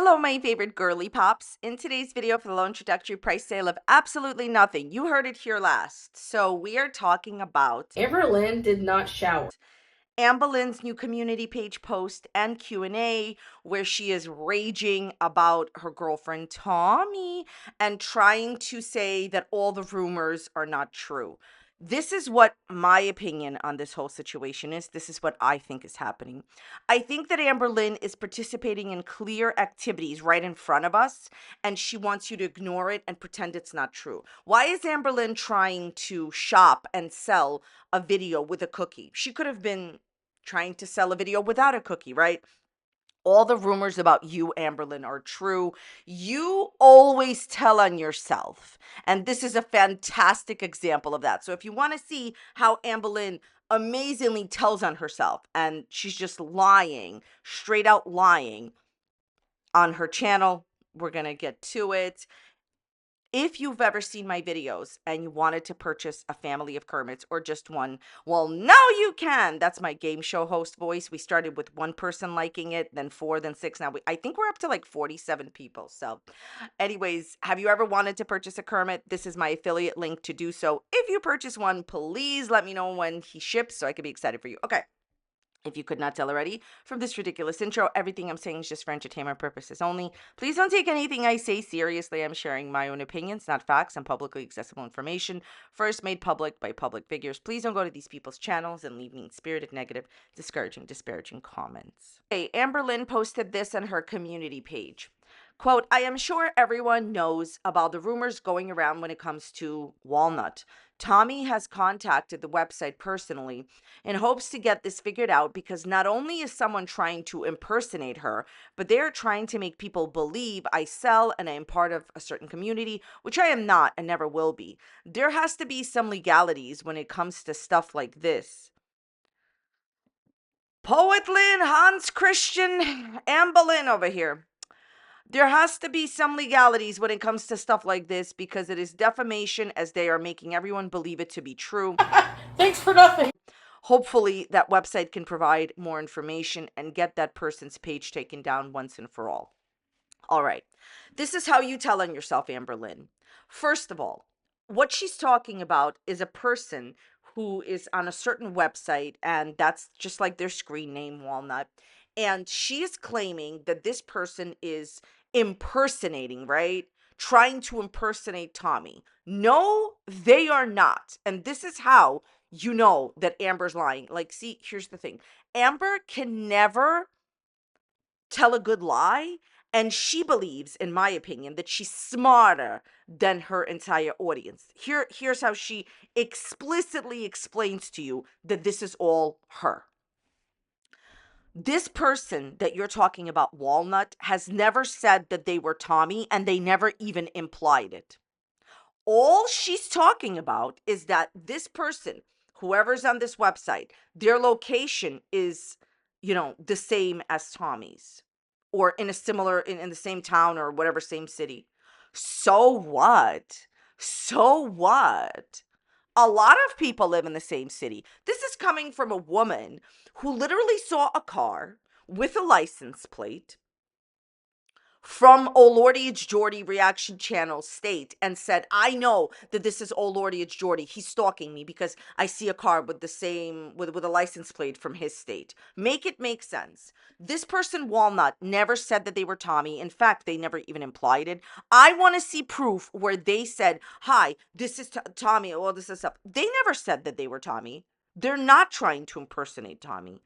Hello, my favorite girly pops. In today's video for the low introductory price sale of absolutely nothing, you heard it here last. So we are talking about Amberlynn did not shower. Amberlynn's new community page post and Q&A where she is raging about her girlfriend Tommy and trying to say that all the rumors are not true. This is what my opinion on this whole situation is. This is what I think is happening. I think that Amberlynn is participating in clear activities right in front of us, and she wants you to ignore it and pretend it's not true. Why is Amberlynn trying to shop and sell a video with a cookie? She could have been trying to sell a video without a cookie, right? All the rumors about you, Amberlynn, are true. You always tell on yourself. And this is a fantastic example of that. So if you want to see how Amberlynn amazingly tells on herself and she's just lying, straight out lying on her channel, we're going to get to it. If you've ever seen my videos and you wanted to purchase a family of Kermits or just one, well, now you can. That's my game show host voice. We started with one person liking it, then 4, then 6. Now I think we're up to like 47 people. So anyways, have you ever wanted to purchase a Kermit? This is my affiliate link to do so. If you purchase one, please let me know when he ships so I can be excited for you. Okay. If you could not tell already from this ridiculous intro, everything I'm saying is just for entertainment purposes only. Please don't take anything I say seriously. I'm sharing my own opinions, not facts, and publicly accessible information, first made public by public figures. Please don't go to these people's channels and leave mean-spirited, negative, disparaging comments. Okay, Amberlynn posted this on her community page. Quote, I am sure everyone knows about the rumors going around when it comes to Walnut. Tommy has contacted the website personally in hopes to get this figured out because not only is someone trying to impersonate her, but they're trying to make people believe I sell and I am part of a certain community, which I am not and never will be. There has to be some legalities when it comes to stuff like this. Poetlyn Hans Christian Amberlynn over here. There has to be some legalities when it comes to stuff like this because it is defamation as they are making everyone believe it to be true. Thanks for nothing. Hopefully that website can provide more information and get that person's page taken down once and for all. All right. This is how you tell on yourself, Amberlynn. First of all, what she's talking about is a person who is on a certain website, and that's just like their screen name, Walnut. And she is claiming that this person is impersonating, right? Trying to impersonate Tommy. No, they are not. And this is how you know that Amber's lying. Like, see, here's the thing. Amber can never tell a good lie, and she believes, in my opinion, that she's smarter than her entire audience. Here's how she explicitly explains to you that this is all her. This person that you're talking about, Walnut, has never said that they were Tommy, and they never even implied it. All she's talking about is that this person, whoever's on this website, their location is, the same as Tommy's, or in a similar, in the same town or whatever, same city. So what? So what? A lot of people live in the same city. This is coming from a woman who literally saw a car with a license plate from Oh Lordy It's Jordy reaction channel state and said, I know that this is Oh Lordy It's Jordy. He's stalking me because I see a car with the same with a license plate from his state. Make it make sense. This person, Walnut, never said that they were Tommy. In fact, they never even implied it. I want to see proof where they said, hi, this is Tommy, all this is stuff. They never said that they were Tommy. They're not trying to impersonate Tommy.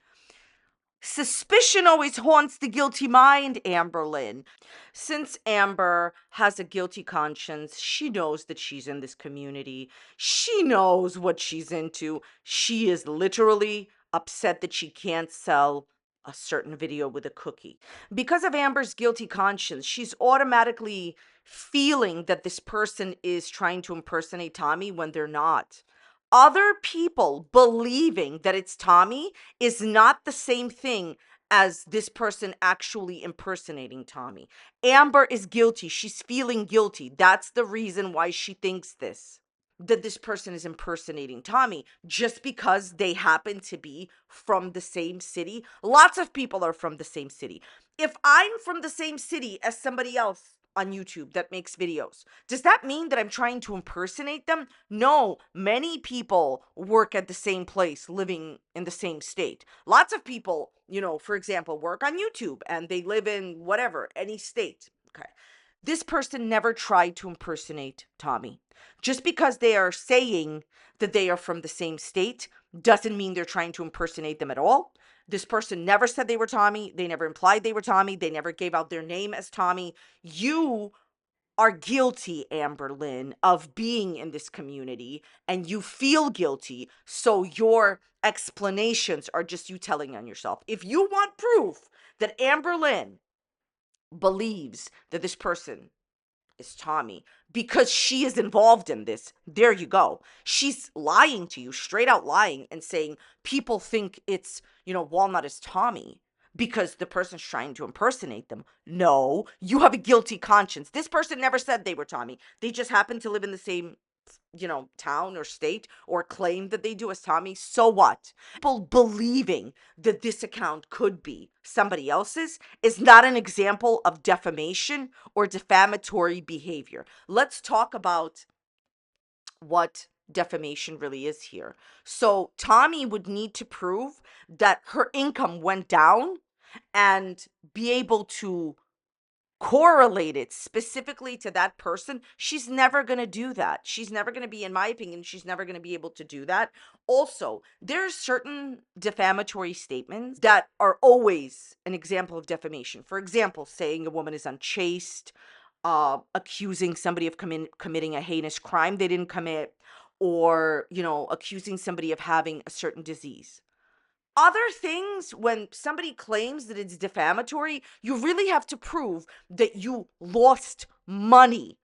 Suspicion always haunts the guilty mind, Amberlynn. Since Amber has a guilty conscience, she knows that she's in this community. She knows what she's into. She is literally upset that she can't sell a certain video with a cookie. Because of Amber's guilty conscience, she's automatically feeling that this person is trying to impersonate Tommy when they're not. Other people believing that it's Tommy is not the same thing as this person actually impersonating Tommy. Amber is guilty. She's feeling guilty. That's the reason why she thinks this, that this person is impersonating Tommy, just because they happen to be from the same city. Lots of people are from the same city. If I'm from the same city as somebody else on YouTube that makes videos, does that mean that I'm trying to impersonate them? No, many people work at the same place, living in the same state. Lots of people, for example, work on YouTube and they live in whatever, any state. Okay. This person never tried to impersonate Tommy. Just because they are saying that they are from the same state doesn't mean they're trying to impersonate them at all. This person never said they were Tommy. They never implied they were Tommy. They never gave out their name as Tommy. You are guilty, Amberlynn, of being in this community, and you feel guilty. So your explanations are just you telling on yourself. If you want proof that Amberlynn believes that this person is Tommy because she is involved in this, there you go. She's lying to you, straight out lying, and saying people think it's, Walnut is Tommy because the person's trying to impersonate them. No, you have a guilty conscience. This person never said they were Tommy. They just happen to live in the same town or state, or claim that they do as Tommy. So what? People believing that this account could be somebody else's is not an example of defamation or defamatory behavior. Let's talk about what defamation really is here. So Tommy would need to prove that her income went down and be able to correlated specifically to that person. She's never going to do that. She's never going to be, in my opinion, she's never going to be able to do that. Also, there's certain defamatory statements that are always an example of defamation. For example, saying a woman is unchaste, accusing somebody of committing a heinous crime they didn't commit, or, accusing somebody of having a certain disease. Other things, when somebody claims that it's defamatory, you really have to prove that you lost money.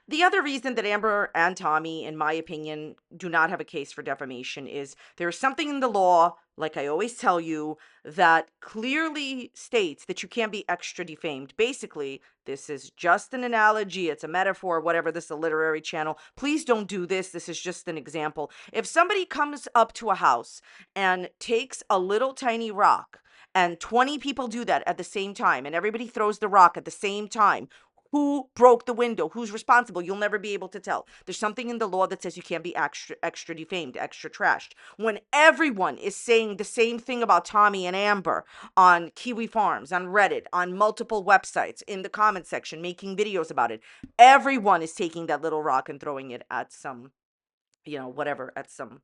The other reason that Amber and Tommy, in my opinion, do not have a case for defamation is there is something in the law, like I always tell you, that clearly states that you can't be extra defamed. Basically, this is just an analogy, it's a metaphor, whatever. This is a literary channel. Please don't do this. This is just an example. If somebody comes up to a house and takes a little tiny rock, and 20 people do that at the same time, and everybody throws the rock at the same time, who broke the window? Who's responsible? You'll never be able to tell. There's something in the law that says you can't be extra defamed, extra trashed. When everyone is saying the same thing about Tommy and Amber on Kiwi Farms, on Reddit, on multiple websites, in the comment section, making videos about it, everyone is taking that little rock and throwing it at some, whatever, at some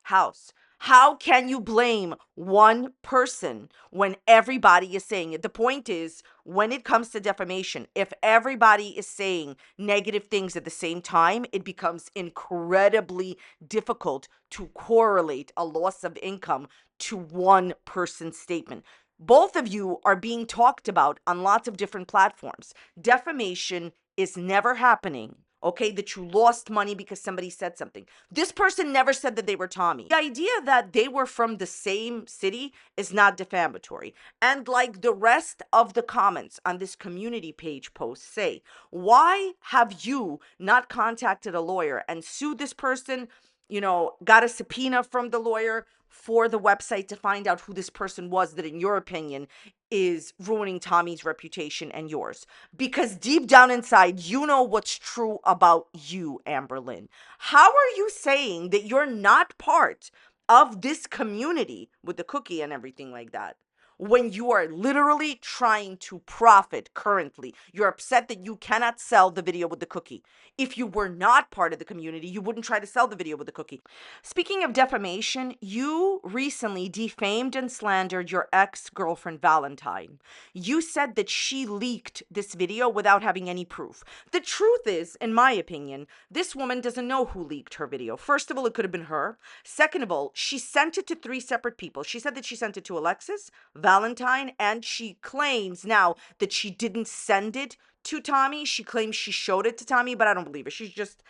house. How can you blame one person when everybody is saying it? The point is, when it comes to defamation, if everybody is saying negative things at the same time, it becomes incredibly difficult to correlate a loss of income to one person's statement. Both of you are being talked about on lots of different platforms. Defamation is never happening. Okay, that you lost money because somebody said something. This person never said that they were Tommy. The idea that they were from the same city is not defamatory. And like the rest of the comments on this community page post say, why have you not contacted a lawyer and sued this person? Got a subpoena from the lawyer for the website to find out who this person was that, in your opinion, is ruining Tommy's reputation and yours. Because deep down inside, you know what's true about you, Amberlynn. How are you saying that you're not part of this community with the cookie and everything like that, when you are literally trying to profit currently? You're upset that you cannot sell the video with the cookie. If you were not part of the community, you wouldn't try to sell the video with the cookie. Speaking of defamation, you recently defamed and slandered your ex-girlfriend Valentine. You said that she leaked this video without having any proof. The truth is, in my opinion, this woman doesn't know who leaked her video. First of all, it could have been her. Second of all, she sent it to 3 separate people. She said that she sent it to Alexis, Valentine, and she claims now that she didn't send it to Tommy. She claims she showed it to Tommy, but I don't believe her. She's just,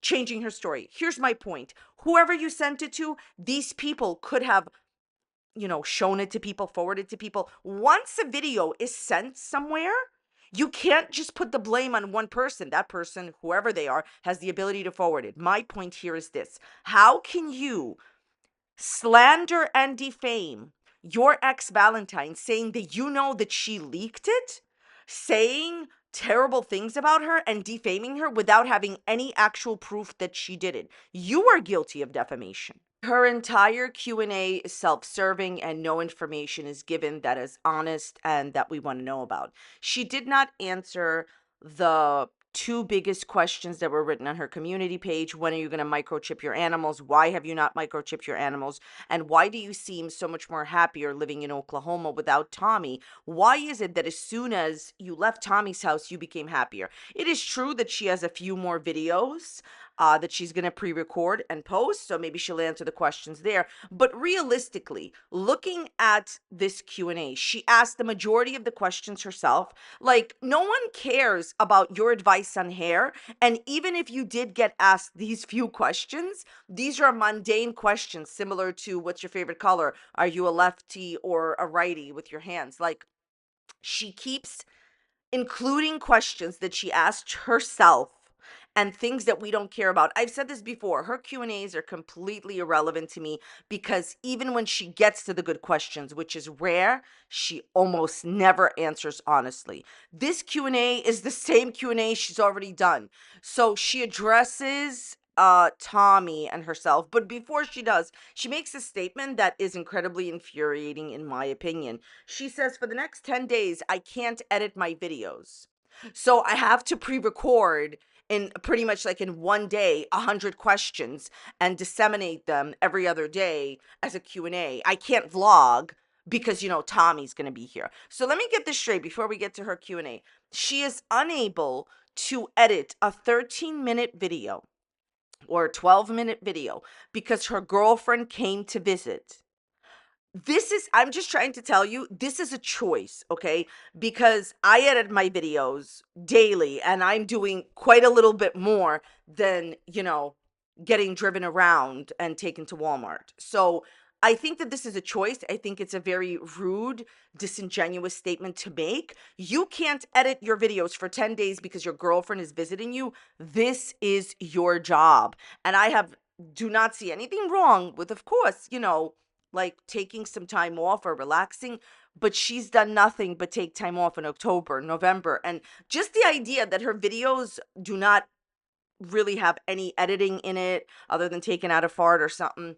changing her story. Here's my point. Whoever you sent it to, these people could have, shown it to people, forwarded to people. Once a video is sent somewhere, you can't just put the blame on one person. That person, whoever they are, has the ability to forward it. My point here is this. How can you slander and defame your ex Valentine, saying that you know that she leaked it, saying terrible things about her and defaming her without having any actual proof that she did it. You are guilty of defamation. Her entire Q&A is self-serving and no information is given that is honest and that we want to know about. She did not answer the two biggest questions that were written on her community page. When are you going to microchip your animals? Why have you not microchipped your animals? And why do you seem so much more happier living in Oklahoma without Tommy? Why is it that as soon as you left Tommy's house, you became happier? It is true that she has a few more videos that she's going to pre-record and post, so maybe she'll answer the questions there. But realistically, looking at this Q&A, she asked the majority of the questions herself. Like, no one cares about your advice on hair, and even if you did get asked these few questions, these are mundane questions similar to what's your favorite color? Are you a lefty or a righty with your hands? Like, she keeps including questions that she asked herself and things that we don't care about. I've said this before. Her Q&As are completely irrelevant to me because even when she gets to the good questions, which is rare, she almost never answers honestly. This Q&A is the same Q&A she's already done. So she addresses Tommy and herself, but before she does, she makes a statement that is incredibly infuriating in my opinion. She says, for the next 10 days, I can't edit my videos. So I have to pre-record in pretty much like in one day 100 questions and disseminate them every other day as a Q&A. I can't vlog because Tommy's going to be here. So let me get this straight before we get to her Q&A. She is unable to edit a 13-minute video or a 12-minute video because her girlfriend came to visit. I'm just trying to tell you, this is a choice, okay? Because I edit my videos daily and I'm doing quite a little bit more than, getting driven around and taken to Walmart. So I think that this is a choice. I think it's a very rude, disingenuous statement to make. You can't edit your videos for 10 days because your girlfriend is visiting you. This is your job. And do not see anything wrong with, of course, like taking some time off or relaxing, but she's done nothing but take time off in October, November. And just the idea that her videos do not really have any editing in it other than taking out a fart or something.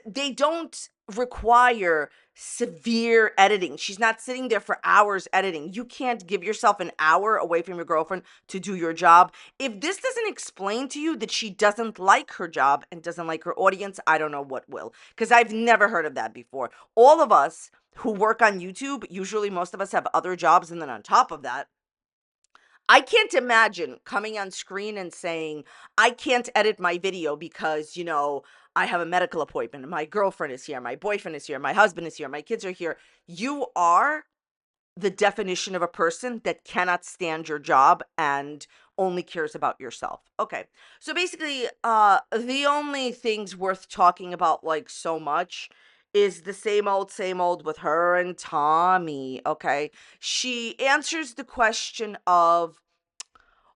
They don't require severe editing. She's not sitting there for hours editing. You can't give yourself an hour away from your girlfriend to do your job. If this doesn't explain to you that she doesn't like her job and doesn't like her audience, I don't know what will, because I've never heard of that before. All of us who work on YouTube, usually most of us have other jobs, and then on top of that, I can't imagine coming on screen and saying, I can't edit my video because, I have a medical appointment. My girlfriend is here. My boyfriend is here. My husband is here. My kids are here. You are the definition of a person that cannot stand your job and only cares about yourself. Okay. So basically, the only things worth talking about like so much is the same old with her and Tommy. Okay. She answers the question of,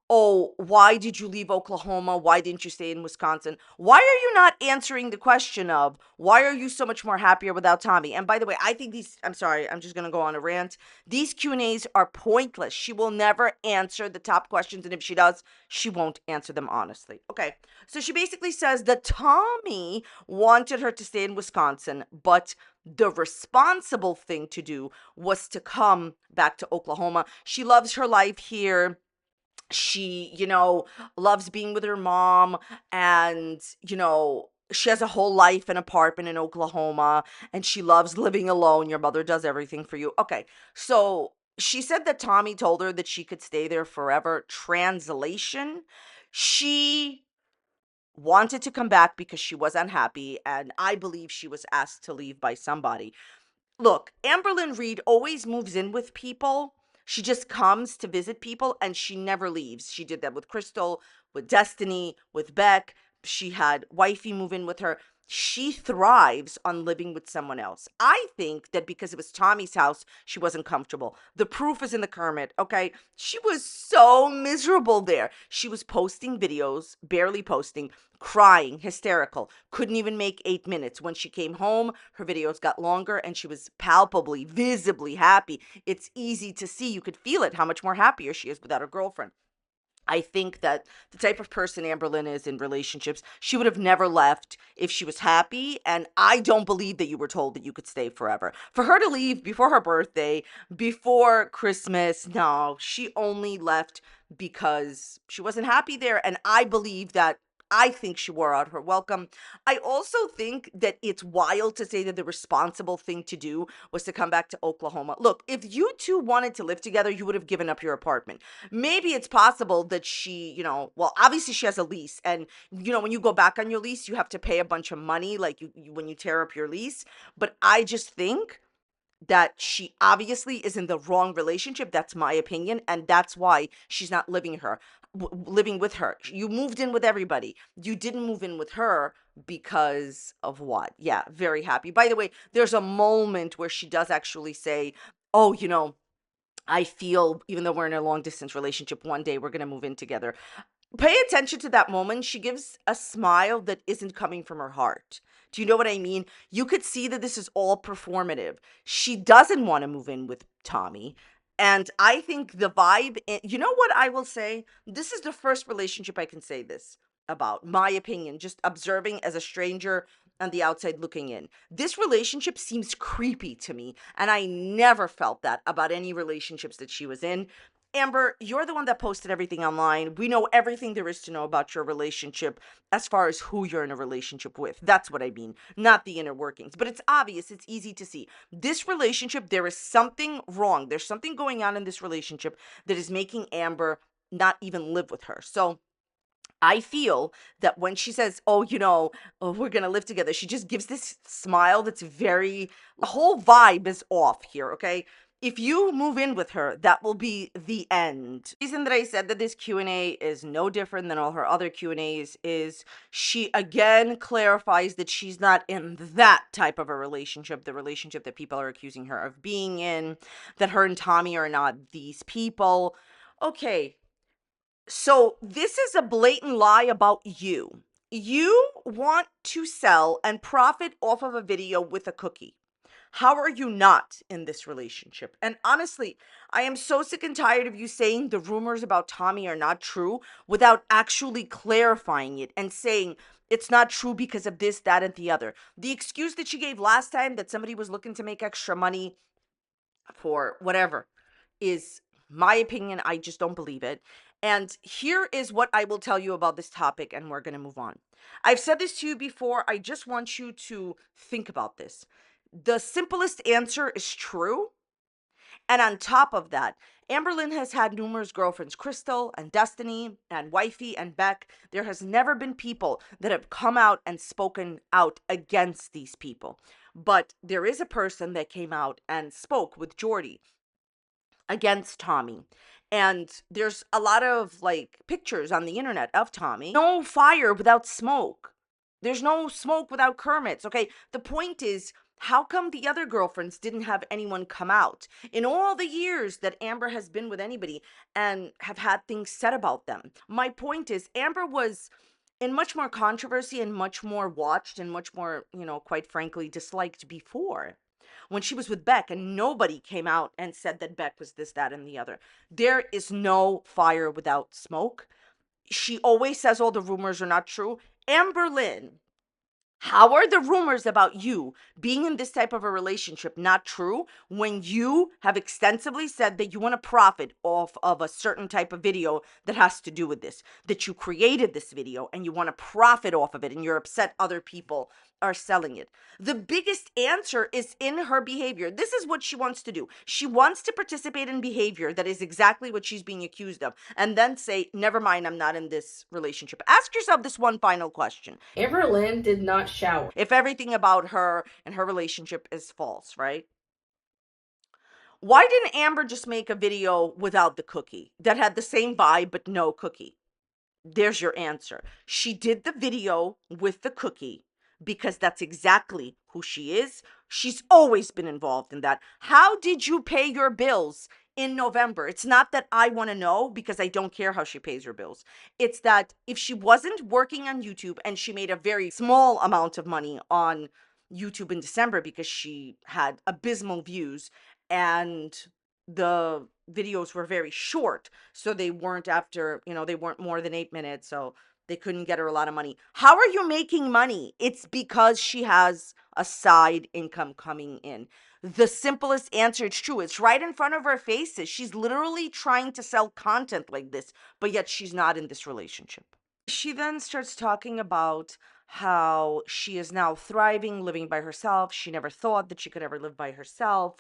oh, why did you leave Oklahoma? Why didn't you stay in Wisconsin? Why are you not answering the question of why are you so much more happier without Tommy? And by the way, I think I'm sorry, I'm just going to go on a rant. These Q&As are pointless. She will never answer the top questions. And if she does, she won't answer them honestly. Okay. So she basically says that Tommy wanted her to stay in Wisconsin, but the responsible thing to do was to come back to Oklahoma. She loves her life here. She, loves being with her mom, and, she has a whole life and apartment in Oklahoma, and she loves living alone. Your mother does everything for you. Okay. So she said that Tommy told her that she could stay there forever. Translation, she wanted to come back because she was unhappy, and I believe she was asked to leave by somebody. Look, Amberlynn Reid always moves in with people. She just comes to visit people and she never leaves. She did that with Crystal, with Destiny, with Beck. She had Wifey move in with her. she thrives on living with someone else. I think that because it was Tommy's house, she wasn't comfortable. The proof is in the Kermit, okay? She was so miserable there. She was posting videos, barely posting, crying, hysterical, couldn't even make 8 minutes. When she came home, her videos got longer and she was palpably, visibly happy. It's easy to see, you could feel it, how much more happier she is without her girlfriend. I think that the type of person Amberlynn is in relationships, she would have never left if she was happy. And I don't believe that you were told that you could stay forever. For her to leave before her birthday, before Christmas, no, she only left because she wasn't happy there. And I believe that. I think she wore out her welcome. I also think that it's wild to say that the responsible thing to do was to come back to Oklahoma. Look, if you two wanted to live together, you would have given up your apartment. Maybe it's possible that she, well, obviously she has a lease. And, when you go back on your lease, you have to pay a bunch of money, like when you tear up your lease. But I just think that she obviously is in the wrong relationship. That's my opinion. And that's why she's not living with her. You moved in with everybody. You didn't move in with her because of what? Yeah, very happy. By the way, there's a moment where she does actually say, oh, I feel, even though we're in a long distance relationship, one day we're going to move in together. Pay attention to that moment. She gives a smile that isn't coming from her heart. Do you know what I mean? You could see that this is all performative. She doesn't want to move in with Tommy. And I think the vibe, you know what I will say? This is the first relationship I can say this about, my opinion, just observing as a stranger on the outside looking in. This relationship seems creepy to me, and I never felt that about any relationships that she was in. Amber, you're the one that posted everything online. We know everything there is to know about your relationship as far as who you're in a relationship with. That's what I mean, not the inner workings. But it's obvious, it's easy to see. This relationship, there is something wrong. There's something going on in this relationship that is making Amber not even live with her. So I feel that when she says, oh, oh, we're going to live together, she just gives this smile that's the whole vibe is off here, okay? If you move in with her, that will be the end. The reason that I said that this Q&A is no different than all her other Q&As is she again clarifies that she's not in that type of a relationship, the relationship that people are accusing her of being in, that her and Tommy are not these people. Okay, so this is a blatant lie about you. You want to sell and profit off of a video with a cookie. How are you not in this relationship? And honestly, I am so sick and tired of you saying the rumors about Tommy are not true without actually clarifying it and saying it's not true because of this, that, and the other. The excuse that she gave last time that somebody was looking to make extra money for whatever is my opinion. I just don't believe it. And here is what I will tell you about this topic, and we're going to move on. I've said this to you before. I just want you to think about this. The simplest answer is true. And on top of that, Amberlynn has had numerous girlfriends, Crystal and Destiny and Wifey and Beck. There has never been people that have come out and spoken out against these people. But there is a person that came out and spoke with Jordy against Tommy. And there's a lot of like pictures on the internet of Tommy. No fire without smoke. There's no smoke without Kermits. Okay. The point is, how come the other girlfriends didn't have anyone come out in all the years that Amber has been with anybody and have had things said about them? My point is, Amber was in much more controversy and much more watched and much more, quite frankly, disliked before when she was with Beck, and nobody came out and said that Beck was this, that, and the other. There is no fire without smoke. She always says all the rumors are not true. Amberlynn, how are the rumors about you being in this type of a relationship not true when you have extensively said that you want to profit off of a certain type of video that has to do with this, that you created this video and you want to profit off of it and you're upset other people are selling it? The biggest answer is in her behavior. This is what she wants to do. She wants to participate in behavior that is exactly what she's being accused of and then say, never mind, I'm not in this relationship. Ask yourself this one final question. Amberlynn did not shower. If everything about her and her relationship is false, right? Why didn't Amber just make a video without the cookie that had the same vibe but no cookie? There's your answer. She did the video with the cookie because that's exactly who she is. She's always been involved in that. How did you pay your bills in November? It's not that I want to know because I don't care how she pays her bills. It's that if she wasn't working on YouTube and she made a very small amount of money on YouTube in December because she had abysmal views and the videos were very short, so they weren't after, they weren't more than 8 minutes, so they couldn't get her a lot of money. How are you making money? It's because she has a side income coming in. The simplest answer, it's true. It's right in front of her faces. She's literally trying to sell content like this, but yet she's not in this relationship. She then starts talking about how she is now thriving, living by herself. She never thought that she could ever live by herself.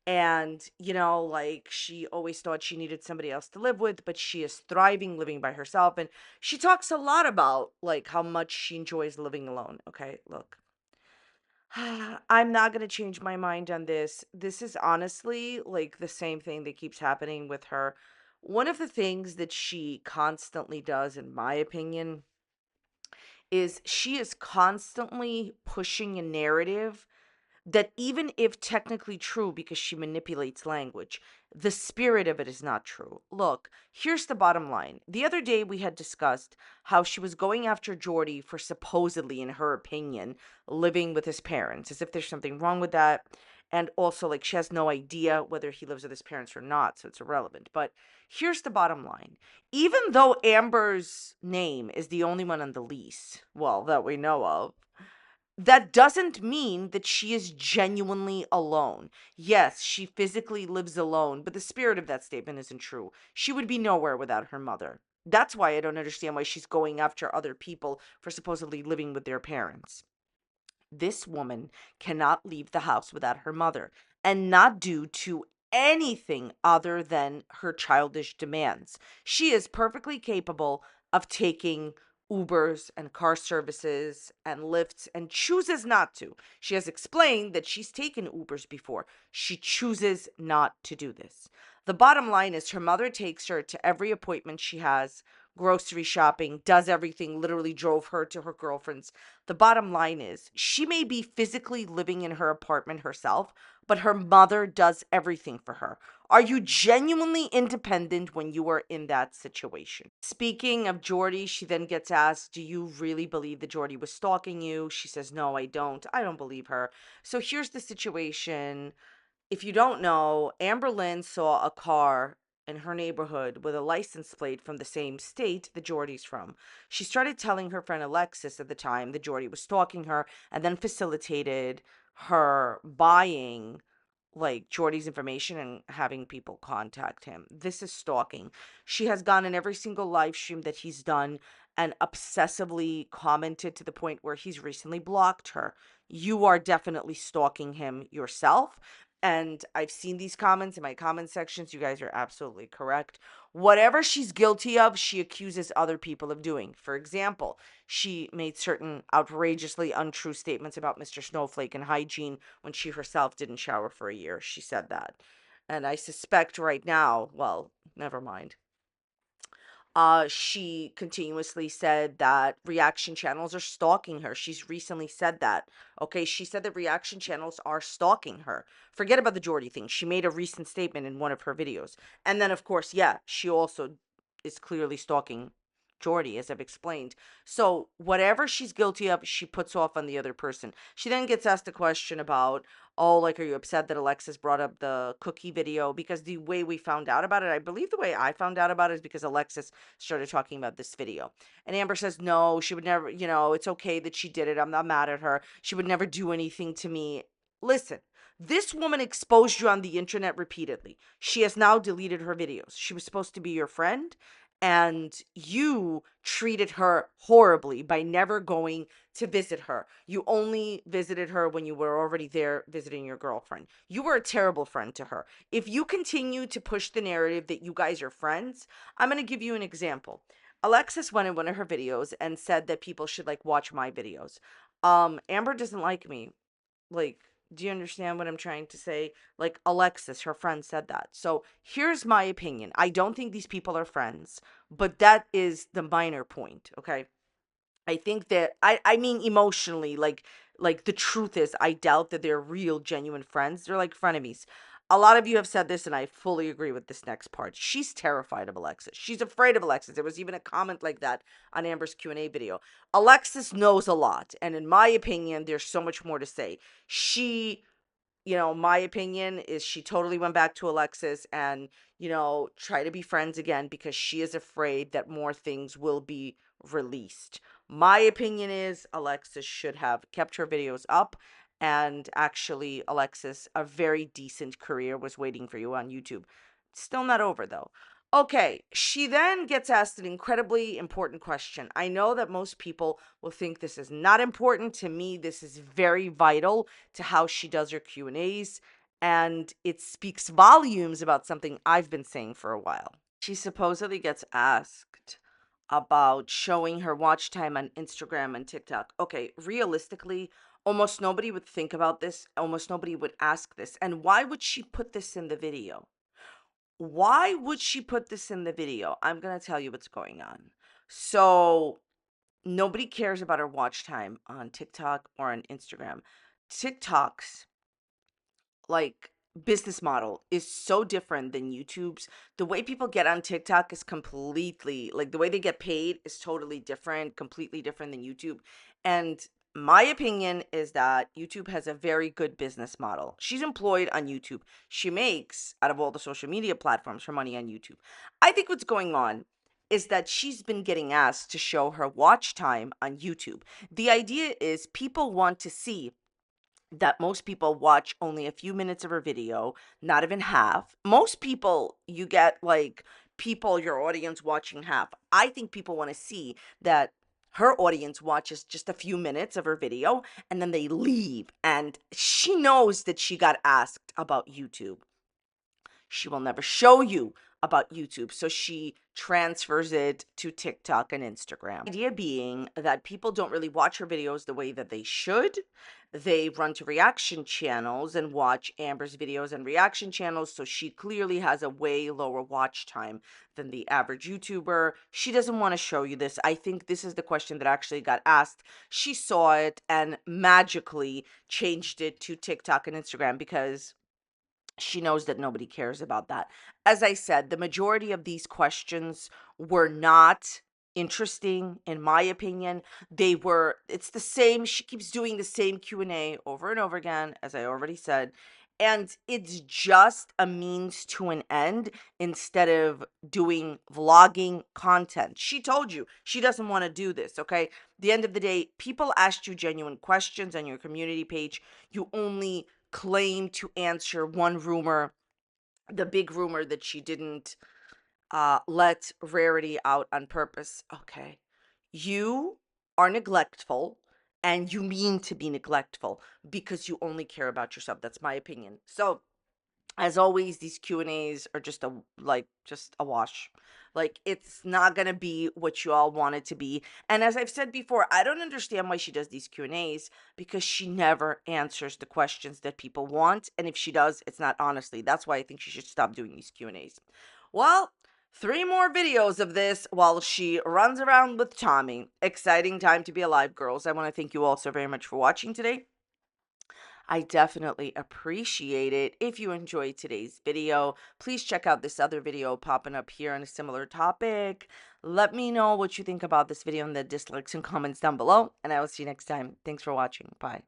And, like she always thought she needed somebody else to live with, but she is thriving, living by herself. And she talks a lot about like how much she enjoys living alone. Okay, look, I'm not going to change my mind on this. This is honestly like the same thing that keeps happening with her. One of the things that she constantly does, in my opinion, is she is constantly pushing a narrative that, even if technically true because she manipulates language, the spirit of it is not true. Look, here's the bottom line. The other day we had discussed how she was going after Jordy for supposedly, in her opinion, living with his parents, as if there's something wrong with that. And also, like, she has no idea whether he lives with his parents or not, so it's irrelevant. But here's the bottom line. Even though Amber's name is the only one on the lease, well, that we know of, that doesn't mean that she is genuinely alone. Yes, she physically lives alone, but the spirit of that statement isn't true. She would be nowhere without her mother. That's why I don't understand why she's going after other people for supposedly living with their parents. This woman cannot leave the house without her mother and not due to anything other than her childish demands. She is perfectly capable of taking Ubers and car services and lifts and chooses not to. She has explained that she's taken Ubers before. She chooses not to do this. The bottom line is her mother takes her to every appointment she has, grocery shopping, does everything, literally drove her to her girlfriend's. The bottom line is she may be physically living in her apartment herself, but her mother does everything for her. Are you genuinely independent when you are in that situation? Speaking of Jordy, she then gets asked, do you really believe that Jordy was stalking you? She says, no, I don't. I don't believe her. So here's the situation. If you don't know, Amberlynn saw a car in her neighborhood with a license plate from the same state that Jordy's from. She started telling her friend Alexis at the time that Jordy was stalking her, and then facilitated her buying like Jordy's information and having people contact him. This is stalking. She has gone in every single live stream that he's done and obsessively commented to the point where he's recently blocked her. You are definitely stalking him yourself. And I've seen these comments in my comment sections. You guys are absolutely correct. Whatever she's guilty of, she accuses other people of doing. For example, she made certain outrageously untrue statements about Mr. Snowflake and hygiene when she herself didn't shower for a year. She said that. And I suspect right now, well, never mind. She continuously said that reaction channels are stalking her. She's recently said that. Okay, she said that reaction channels are stalking her. Forget about the Jordy thing. She made a recent statement in one of her videos. And then, of course, yeah, she also is clearly stalking Jordy, as I've explained. So, whatever she's guilty of, she puts off on the other person. She then gets asked a question about, oh, like, are you upset that Alexis brought up the cookie video? Because the way we found out about it, I believe the way I found out about it is because Alexis started talking about this video. And Amber says, no, she would never, it's okay that she did it. I'm not mad at her. She would never do anything to me. Listen, this woman exposed you on the internet repeatedly. She has now deleted her videos. She was supposed to be your friend, and you treated her horribly by never going to visit her. You only visited her when you were already there visiting your girlfriend. You were a terrible friend to her. If you continue to push the narrative that you guys are friends, I'm going to give you an example. Alexis went in one of her videos and said that people should like watch my videos. Amber doesn't like me. Like, do you understand what I'm trying to say? Like, Alexis, her friend, said that. So here's my opinion. I don't think these people are friends, but that is the minor point, okay? I think that I mean emotionally, like the truth is I doubt that they're real genuine friends. They're like frenemies. A lot of you have said this and I fully agree with this next part. She's terrified of Alexis. She's afraid of Alexis. There was even a comment like that on Amber's Q&A video. Alexis knows a lot, and in my opinion, there's so much more to say. She, my opinion is she totally went back to Alexis and, try to be friends again because she is afraid that more things will be released. My opinion is Alexis should have kept her videos up. And actually, Alexis, a very decent career was waiting for you on YouTube. Still not over though. Okay, she then gets asked an incredibly important question. I know that most people will think this is not important. To me, this is very vital to how she does her Q&As, and it speaks volumes about something I've been saying for a while. She supposedly gets asked about showing her watch time on Instagram and TikTok. Okay, realistically, almost nobody would think about this. Almost nobody would ask this. And why would she put this in the video? Why would she put this in the video? I'm going to tell you what's going on. So, nobody cares about her watch time on TikTok or on Instagram. TikTok's like business model is so different than YouTube's. The way people get on TikTok is completely like the way they get paid is totally different, completely different than YouTube. And my opinion is that YouTube has a very good business model. She's employed on YouTube. She makes out of all the social media platforms her money on YouTube. I think what's going on is that she's been getting asked to show her watch time on YouTube. The idea is people want to see that most people watch only a few minutes of her video, not even half. Most people, you get like people, your audience watching half. I think people want to see that her audience watches just a few minutes of her video and then they leave. And she knows that she got asked about YouTube. She will never show you about YouTube. So she transfers it to TikTok and Instagram. Idea being that people don't really watch her videos the way that they should. They run to reaction channels and watch Amber's videos and reaction channels. So she clearly has a way lower watch time than the average YouTuber. She doesn't want to show you this. I think this is the question that actually got asked. She saw it and magically changed it to TikTok and Instagram because she knows that nobody cares about that. As I said, the majority of these questions were not interesting in my opinion. It's the same, she keeps doing the same Q&A over and over again, as I already said, and it's just a means to an end instead of doing vlogging content. She told you she doesn't want to do this, okay? The end of the day, people asked you genuine questions on your community page. You only claim to answer one rumor, the big rumor that she didn't let Rarity out on purpose. Okay. You are neglectful and you mean to be neglectful because you only care about yourself. That's my opinion. So, as always, these Q&As are just a wash. Like it's not going to be what you all want it to be. And as I've said before, I don't understand why she does these Q&As because she never answers the questions that people want, and if she does, it's not honestly. That's why I think she should stop doing these Q&As. Well, 3 more videos of this while she runs around with Tommy. Exciting time to be alive, girls. I want to thank you all so very much for watching today. I definitely appreciate it. If you enjoyed today's video, please check out this other video popping up here on a similar topic. Let me know what you think about this video in the dislikes and comments down below, and I will see you next time. Thanks for watching. Bye.